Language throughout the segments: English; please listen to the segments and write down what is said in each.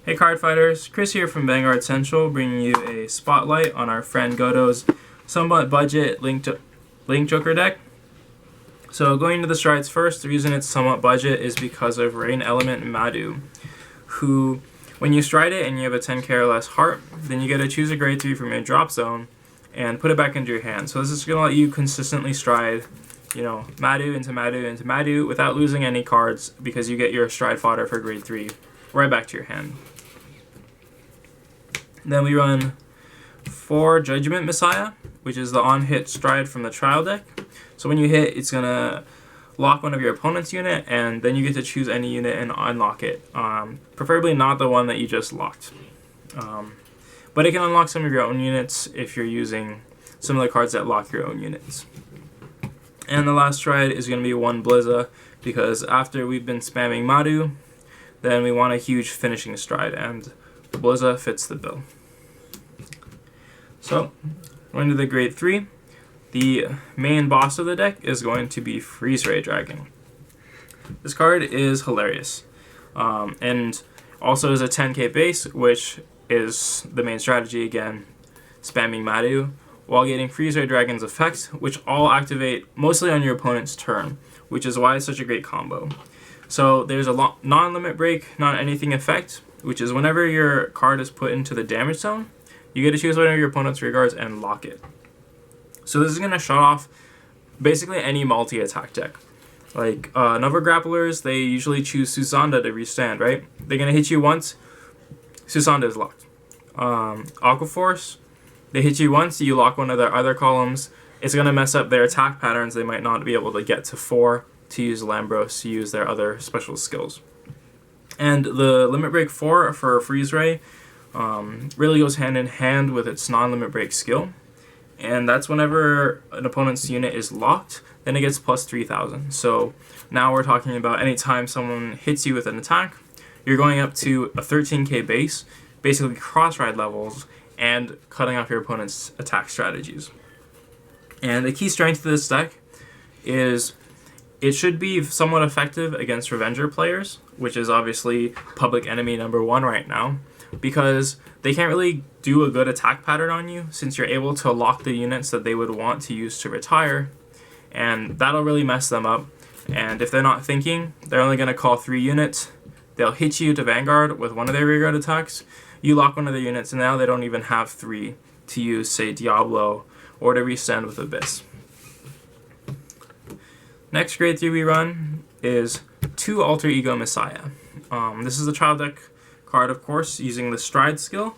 Hey Cardfighters, Chris here from Vanguard Central, bringing you a spotlight on our friend Godo's somewhat budget Link Joker deck. So going into the strides first, the reason it's somewhat budget is because of Rain Element Madu, who, when you stride it and you have a 10k or less heart, then you get to choose a grade 3 from your drop zone and put it back into your hand. So this is going to let you consistently stride, Madu into Madu into Madu without losing any cards, because you get your stride fodder for grade 3 right back to your hand. Then we run 4 Judgment Messiah, which is the on-hit stride from the trial deck. So when you hit, it's going to lock one of your opponent's unit, and then you get to choose any unit and unlock it. Preferably not the one that you just locked. But it can unlock some of your own units if you're using some of the cards that lock your own units. And the last stride is going to be 1 Blizza, because after we've been spamming Madu, then we want a huge finishing stride, and Blizza fits the bill. So, going to the grade 3, the main boss of the deck is going to be Freezeray Dragon. This card is hilarious, and also is a 10k base, which is the main strategy again, spamming Madu, while getting Freezeray Dragon's effect, which all activate mostly on your opponent's turn, which is why it's such a great combo. So there's a non-limit break, not anything effect, which is whenever your card is put into the damage zone, you get to choose one of your opponent's rear guards and lock it. So this is going to shut off basically any multi-attack deck. Like Nova Grapplers, they usually choose Susanda to restand, right? They're going to hit you once, Susanda is locked. Aquaforce, they hit you once, you lock one of their other columns. It's going to mess up their attack patterns. They might not be able to get to 4 to use Lambros to use their other special skills. And the limit break 4 for Freezeray really goes hand in hand with its non-limit break skill. And that's whenever an opponent's unit is locked, then it gets plus 3,000. So now we're talking about anytime someone hits you with an attack, you're going up to a 13k base, basically cross-ride levels, and cutting off your opponent's attack strategies. And the key strength of this deck is it should be somewhat effective against Revenger players, which is obviously public enemy number 1 right now, because they can't really do a good attack pattern on you since you're able to lock the units that they would want to use to retire, and that'll really mess them up. And if they're not thinking, they're only going to call 3 units, they'll hit you to Vanguard with one of their rearguard attacks, you lock one of their units, and now they don't even have 3 to use, say, Diablo, or to restand with Abyss. Next grade 3 we run is 2 Alter Ego Messiah. This is the trial deck card, of course, using the stride skill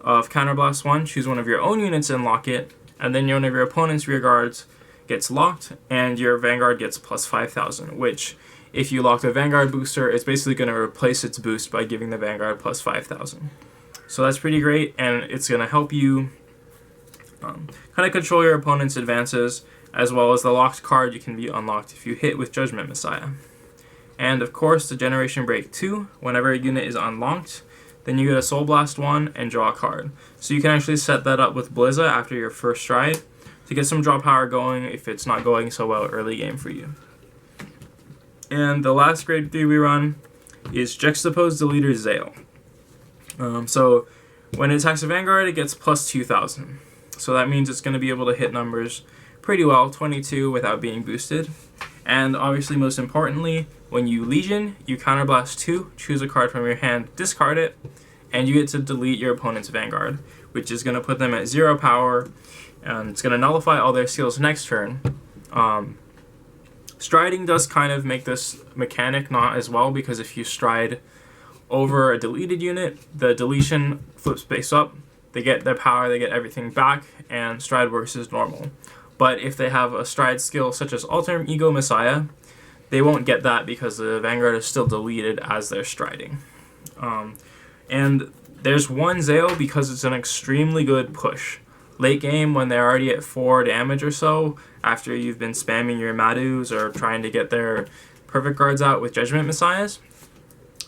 of Counterblast 1, choose one of your own units and lock it, and then one of your opponent's rear guards gets locked, and your Vanguard gets plus 5,000, which, if you lock the Vanguard booster, it's basically going to replace its boost by giving the Vanguard plus 5,000. So that's pretty great, and it's going to help you kind of control your opponent's advances, as well as the locked card you can be unlocked if you hit with Judgment Messiah. And of course, the Generation Break 2, whenever a unit is unlocked, then you get a Soul Blast 1 and draw a card. So you can actually set that up with Blizza after your first stride to get some draw power going if it's not going so well early game for you. And the last grade 3 we run is Juxtaposed Deleter Zale. So when it attacks a Vanguard, it gets plus 2,000. So that means it's going to be able to hit numbers pretty well, 22 without being boosted. And obviously, most importantly, when you Legion, you Counterblast 2, choose a card from your hand, discard it, and you get to delete your opponent's Vanguard, which is going to put them at 0 power, and it's going to nullify all their skills next turn. Striding does kind of make this mechanic not as well, because if you stride over a deleted unit, the deletion flips base up, they get their power, they get everything back, and stride works as normal. But if they have a stride skill such as Alter Ego Messiah, they won't get that because the Vanguard is still deleted as they're striding. And there's 1 Zale because it's an extremely good push. Late game, when they're already at 4 damage or so, after you've been spamming your Madus or trying to get their perfect guards out with Judgment Messiahs,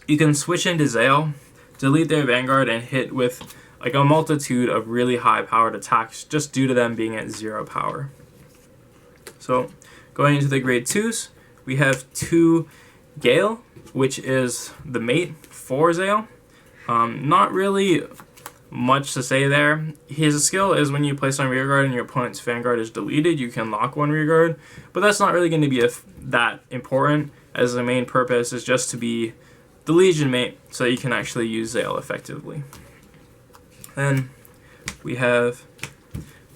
you can switch into Zale, delete their Vanguard, and hit with like a multitude of really high powered attacks just due to them being at 0 power. So going into the grade 2s, we have 2 Gail, which is the mate for Zale. Not really much to say there. His skill is when you place on rearguard and your opponent's Vanguard is deleted, you can lock one rearguard, but that's not really going to be that important, as the main purpose is just to be the Legion mate so that you can actually use Gail effectively. Then we have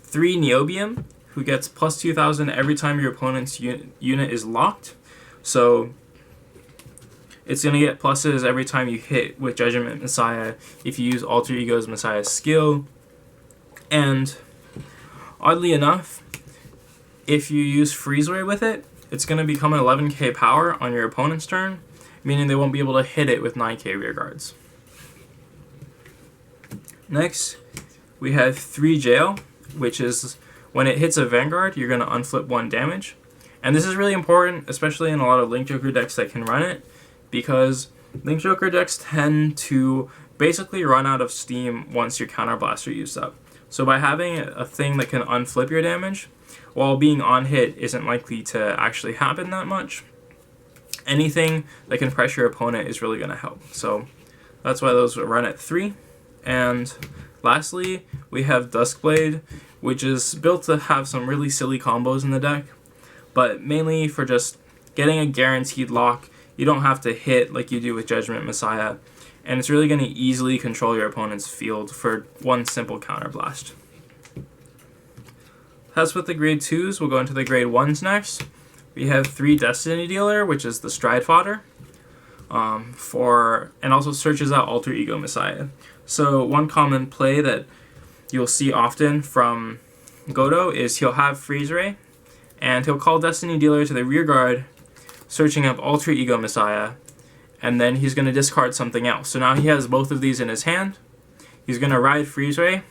3 Niobium, who gets plus 2000 every time your opponent's unit is locked. So it's going to get pluses every time you hit with Judgment Messiah if you use Alter Ego's Messiah's skill. And oddly enough, if you use Freezeray with it, it's going to become an 11k power on your opponent's turn, meaning they won't be able to hit it with 9k rear guards. Next, we have 3 Gail, which is when it hits a Vanguard, you're going to unflip 1 damage. And this is really important, especially in a lot of Link Joker decks that can run it, because Link Joker decks tend to basically run out of steam once your counterblast are used up. So by having a thing that can unflip your damage, while being on hit isn't likely to actually happen that much, anything that can pressure your opponent is really going to help. So that's why those run at 3. And lastly, we have Duskblade, which is built to have some really silly combos in the deck, but mainly for just getting a guaranteed lock. You don't have to hit like you do with Judgment Messiah, and it's really going to easily control your opponent's field for one simple counterblast. That's with the grade 2s. We'll go into the grade 1s next. We have 3 Destiny Dealer, which is the Stride Fodder, and also searches out Alter Ego Messiah. So one common play that you'll see often from Godo is he'll have Freezeray, and he'll call Destiny Dealer to the rear guard, searching up Alter Ego Messiah, and then he's going to discard something else. So now he has both of these in his hand. He's going to ride Freezeray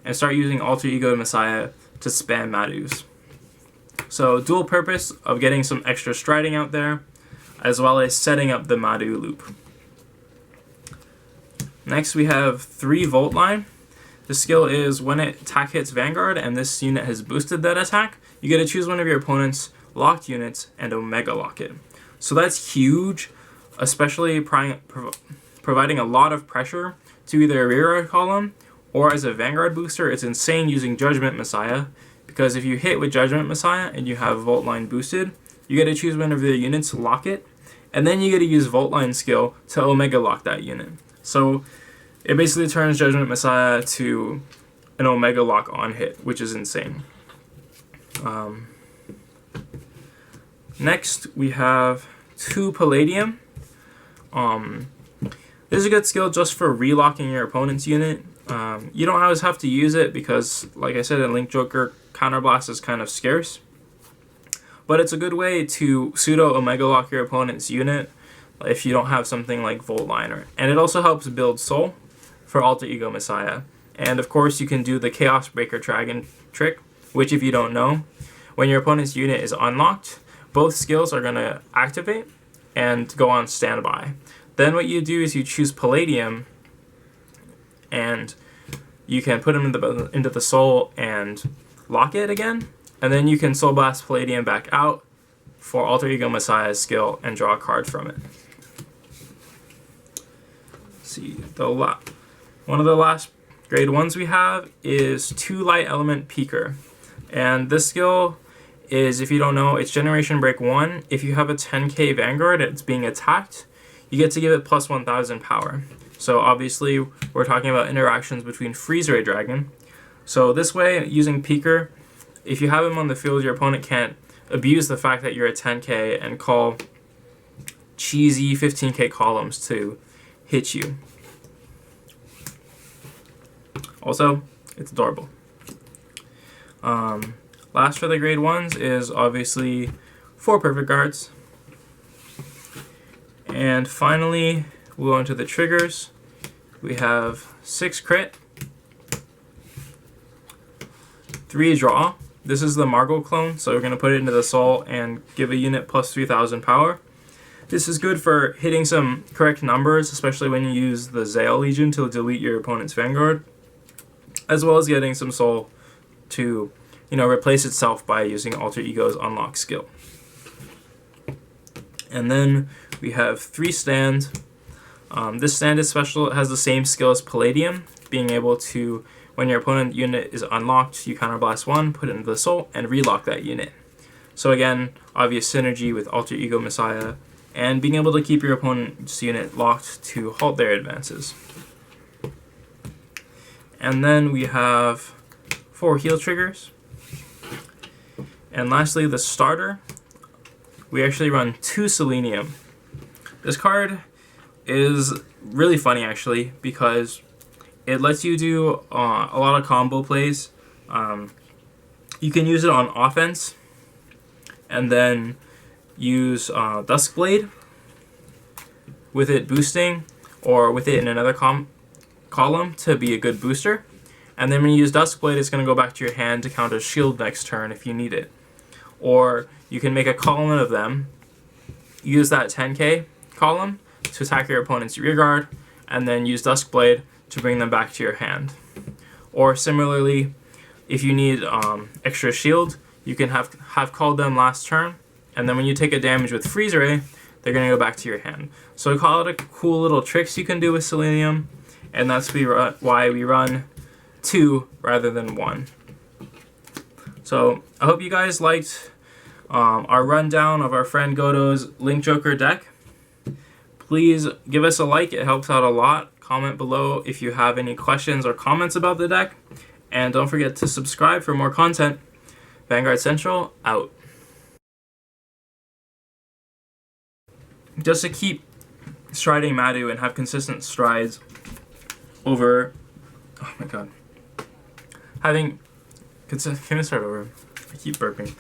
and start using Alter Ego Messiah to spam Madus. So dual purpose of getting some extra striding out there, as well as setting up the Madu loop. Next we have 3 Volt Line. The skill is when it attack hits Vanguard and this unit has boosted that attack, you get to choose one of your opponent's locked units and Omega lock it. So that's huge, especially providing a lot of pressure to either a rear guard column or as a Vanguard booster. It's insane using Judgment Messiah, because if you hit with Judgment Messiah and you have Volt Line boosted, you get to choose one of your units, lock it, and then you get to use Volt Line skill to Omega lock that unit. So it basically turns Judgment Messiah to an Omega lock on hit, which is insane. Next, we have 2 Palladium. This is a good skill just for relocking your opponent's unit. You don't always have to use it because, like I said, in Link Joker, Counterblast is kind of scarce. But it's a good way to pseudo Omega lock your opponent's unit if you don't have something like Volt Liner. And it also helps build Soul for Alter Ego Messiah. And of course, you can do the Chaos Breaker Dragon trick, which, if you don't know, when your opponent's unit is unlocked, both skills are going to activate and go on standby. Then what you do is you choose Palladium, and you can put them into the Soul and lock it again, and then you can Soul Blast Palladium back out for Alter Ego Messiah's skill and draw a card from it. Let's see, one of the last grade 1s we have is 2 Light Element Pker, and this skill is, if you don't know, it's Generation Break 1. If you have a 10k Vanguard and it's being attacked, you get to give it plus 1000 power. So obviously we're talking about interactions between Freezeray Dragon. So this way, using Pker, if you have him on the field, your opponent can't abuse the fact that you're a 10k and call cheesy 15k columns to hit you. Also, it's adorable. Last for the grade 1s is obviously 4 Perfect Guards. And finally, we'll go into the triggers. We have 6 Crit, 3 Draw. This is the Margot clone, so we're going to put it into the Soul and give a unit plus 3000 power. This is good for hitting some correct numbers, especially when you use the Gail Legion to delete your opponent's Vanguard, as well as getting some Soul to, replace itself by using Alter Ego's Unlock skill. And then we have 3 Stand. This standard special has the same skill as Palladium, being able to, when your opponent unit is unlocked, you counterblast 1, put it into the Assault, and relock that unit. So again, obvious synergy with Alter Ego Messiah, and being able to keep your opponent's unit locked to halt their advances. And then we have 4 heal triggers. And lastly, the starter. We actually run 2 Selenium. This card is really funny actually because it lets you do a lot of combo plays. You can use it on offense and then use Duskblade with it boosting, or with it in another column to be a good booster. And then when you use Duskblade, it's going to go back to your hand to counter shield next turn if you need it. Or you can make a column of them, use that 10k column to attack your opponent's rear guard, and then use Duskblade to bring them back to your hand. Or similarly, if you need extra shield, you can have called them last turn, and then when you take a damage with Freezeray, they're going to go back to your hand. So I call it a cool little tricks you can do with Selenium, and that's why we run 2 rather than 1. So I hope you guys liked our rundown of our friend Godo's Link Joker deck. Please give us a like, it helps out a lot. Comment below if you have any questions or comments about the deck. And don't forget to subscribe for more content. Vanguard Central, out. Just to keep striding Madu and have consistent strides over... Oh my god. Can we start over? I keep burping.